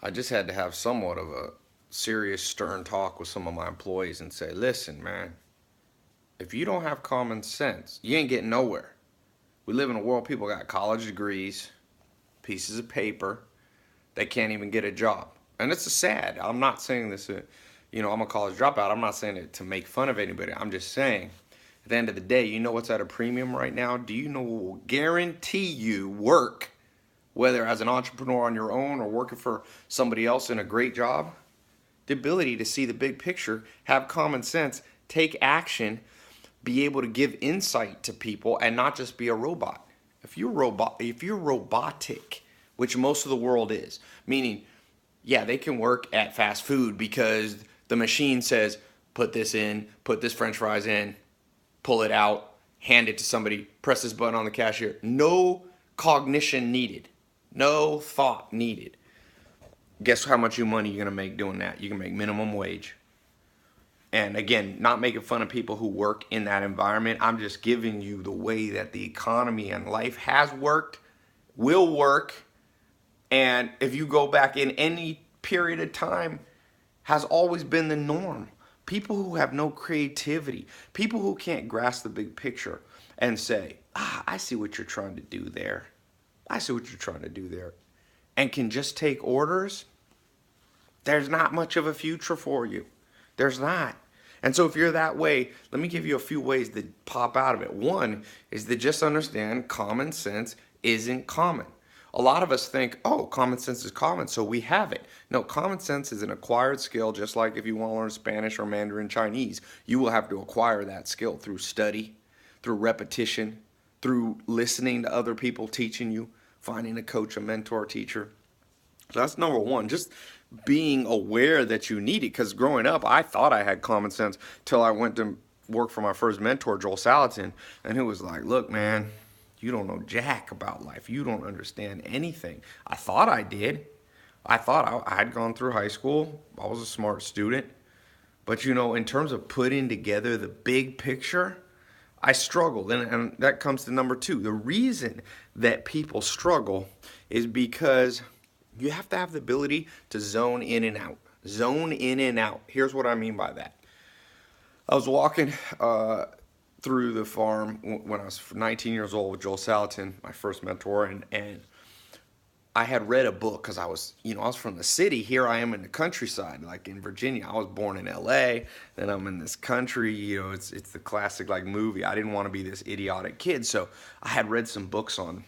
I just had to have somewhat of a serious, stern talk with some of my employees and say, listen, man, if you don't have common sense, you ain't getting nowhere. We live in a world people got college degrees, pieces of paper, they can't even get a job. And it's sad. I'm not saying this, I'm a college dropout. I'm not saying it to make fun of anybody. I'm just saying, at the end of the day, you know what's at a premium right now? Do you know what will guarantee you work, whether as an entrepreneur on your own or working for somebody else in a great job? The ability to see the big picture, have common sense, take action, be able to give insight to people and not just be a robot. If you're robotic, which most of the world is, meaning yeah, they can work at fast food because the machine says put this in, put this french fries in, pull it out, hand it to somebody, press this button on the cashier. No cognition needed. No thought needed. Guess how much money you're going to make doing that? You can make minimum wage. And again, not making fun of people who work in that environment. I'm just giving you the way that the economy and life has worked, will work, and if you go back in any period of time, has always been the norm. People who have no creativity, people who can't grasp the big picture and say, I see what you're trying to do there. I see what you're trying to do there. And can just take orders, there's not much of a future for you. There's not. And so if you're that way, let me give you a few ways that pop out of it. One is to just understand common sense isn't common. A lot of us think, oh, common sense is common, so we have it. No, common sense is an acquired skill, just like if you want to learn Spanish or Mandarin Chinese. You will have to acquire that skill through study, through repetition, through listening to other people teaching you, finding a coach, a mentor, a teacher. So that's number one, just being aware that you need it. Because growing up, I thought I had common sense till I went to work for my first mentor, Joel Salatin, and he was like, look, man, you don't know jack about life. You don't understand anything. I thought I did. I thought I had gone through high school. I was a smart student. But, in terms of putting together the big picture, I struggled. And that comes to number two. The reason that people struggle is because you have to have the ability to zone in and out. Zone in and out. Here's what I mean by that. I was walking through the farm when I was 19 years old with Joel Salatin, my first mentor, and I had read a book because I was from the city. Here I am in the countryside, like in Virginia. I was born in LA, then I'm in this country. It's the classic like movie. I didn't want to be this idiotic kid, so I had read some books on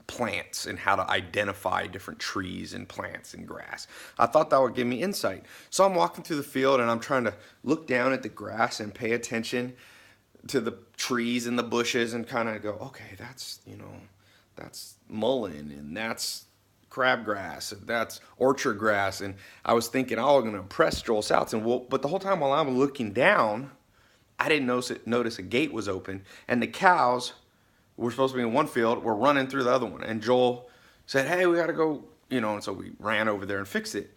plants and how to identify different trees and plants and grass. I thought that would give me insight. So I'm walking through the field and I'm trying to look down at the grass and pay attention to the trees and the bushes and kind of go, okay, that's mullein and that's crabgrass and that's orchard grass. And I was thinking, oh, I'm going to impress Joel Salton. Well, but the whole time while I'm looking down, I didn't notice a gate was open and the cows were supposed to be in one field were running through the other one. And Joel said, hey, we got to go, and so we ran over there and fixed it.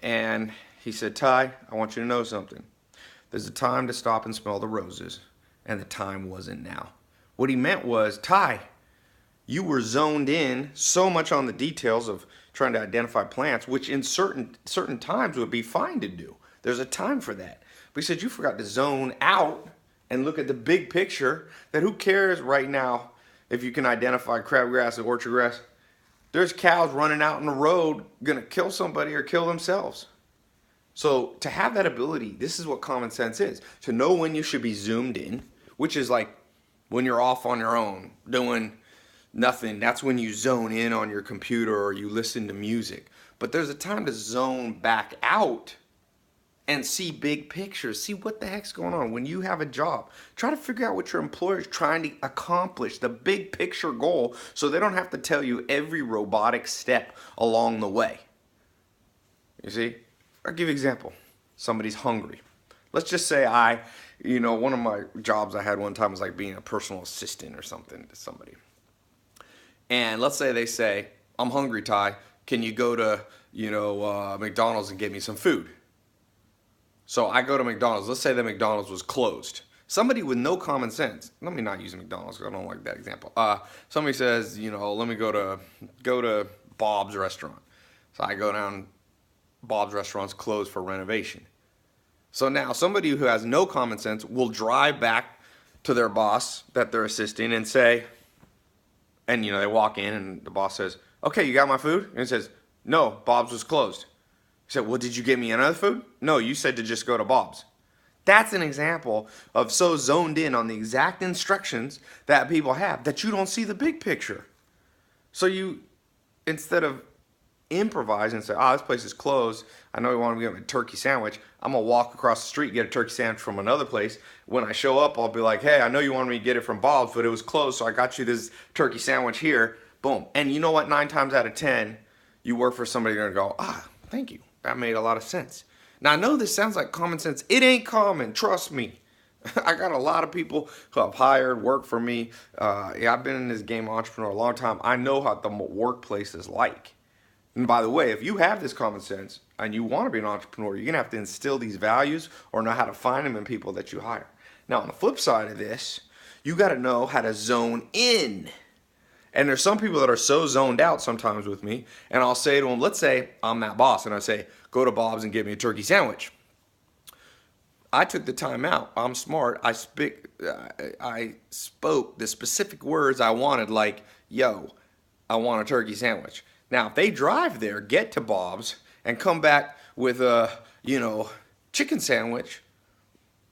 And he said, Ty, I want you to know something. There's a time to stop and smell the roses, and the time wasn't now. What he meant was, Ty, you were zoned in so much on the details of trying to identify plants, which in certain times would be fine to do. There's a time for that. But he said you forgot to zone out and look at the big picture, that who cares right now if you can identify crabgrass and orchard grass. There's cows running out in the road gonna kill somebody or kill themselves. So to have that ability, this is what common sense is. To know when you should be zoomed in, which is like when you're off on your own doing nothing. That's when you zone in on your computer or you listen to music. But there's a time to zone back out and see big pictures. See what the heck's going on. When you have a job, try to figure out what your employer is trying to accomplish, the big picture goal, so they don't have to tell you every robotic step along the way. You see? I'll give you an example. Somebody's hungry. Let's just say one of my jobs I had one time was like being a personal assistant or something to somebody. And let's say they say, I'm hungry, Ty. Can you go to, McDonald's and get me some food? So I go to McDonald's. Let's say that McDonald's was closed. Somebody with no common sense. Let me not use McDonald's because I don't like that example. Somebody says, let me go to Bob's restaurant. So I go down, Bob's Restaurant's closed for renovation. So now somebody who has no common sense will drive back to their boss that they're assisting and say, and they walk in and the boss says, "Okay, you got my food?" And he says, "No, Bob's was closed." He said, "Well, did you get me another food?" "No, you said to just go to Bob's." That's an example of so zoned in on the exact instructions that people have that you don't see the big picture. So you, instead of improvise and say, "Oh, this place is closed. I know you want to get me a turkey sandwich. I'm gonna walk across the street and get a turkey sandwich from another place. When I show up, I'll be like, hey, I know you wanted me to get it from Bob's, but it was closed, so I got you this turkey sandwich here." Boom. And you know what? 9 times out of 10, you work for somebody gonna go, thank you. That made a lot of sense. Now I know this sounds like common sense. It ain't common. Trust me. I got a lot of people who I've hired work for me. I've been in this game entrepreneur a long time. I know how the workplace is like. And by the way, if you have this common sense and you want to be an entrepreneur, you're going to have to instill these values or know how to find them in people that you hire. Now, on the flip side of this, you got to know how to zone in. And there's some people that are so zoned out sometimes with me, and I'll say to them, let's say I'm that boss, and I say, go to Bob's and get me a turkey sandwich. I took the time out. I'm smart. I spoke the specific words I wanted, like, yo, I want a turkey sandwich. Now, if they drive there, get to Bob's, and come back with a, chicken sandwich,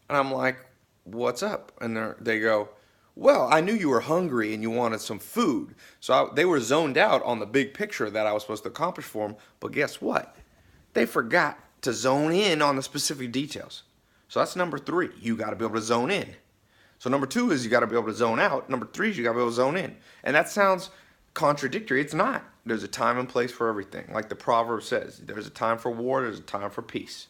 and I'm like, what's up? And they go, well, I knew you were hungry and you wanted some food. So they were zoned out on the big picture that I was supposed to accomplish for them. But guess what? They forgot to zone in on the specific details. So that's number 3. You got to be able to zone in. So number 2 is you got to be able to zone out. Number 3 is you got to be able to zone in. And that sounds contradictory. It's not. There's a time and place for everything. Like the proverb says, there's a time for war, there's a time for peace.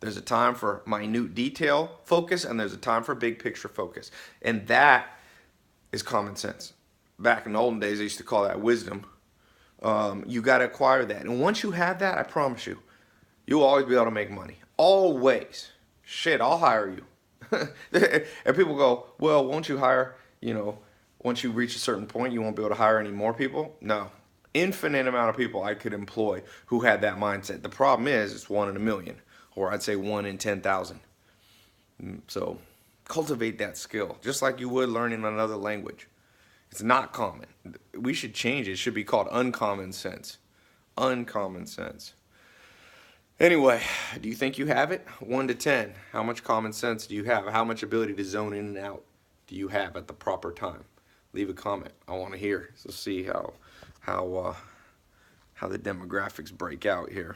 There's a time for minute detail focus, and there's a time for big picture focus. And that is common sense. Back in the olden days, I used to call that wisdom. You got to acquire that. And once you have that, I promise you, you'll always be able to make money. Always. Shit, I'll hire you. And people go, well, won't you hire, once you reach a certain point, you won't be able to hire any more people? No. Infinite amount of people I could employ who had that mindset. The problem is it's 1 in a million, or I'd say 1 in 10,000. So cultivate that skill, just like you would learning another language. It's not common. We should change it. It should be called uncommon sense. Uncommon sense. Anyway, do you think you have it? 1 to 10. How much common sense do you have? How much ability to zone in and out do you have at the proper time? Leave a comment. I want to hear. So see how the demographics break out here.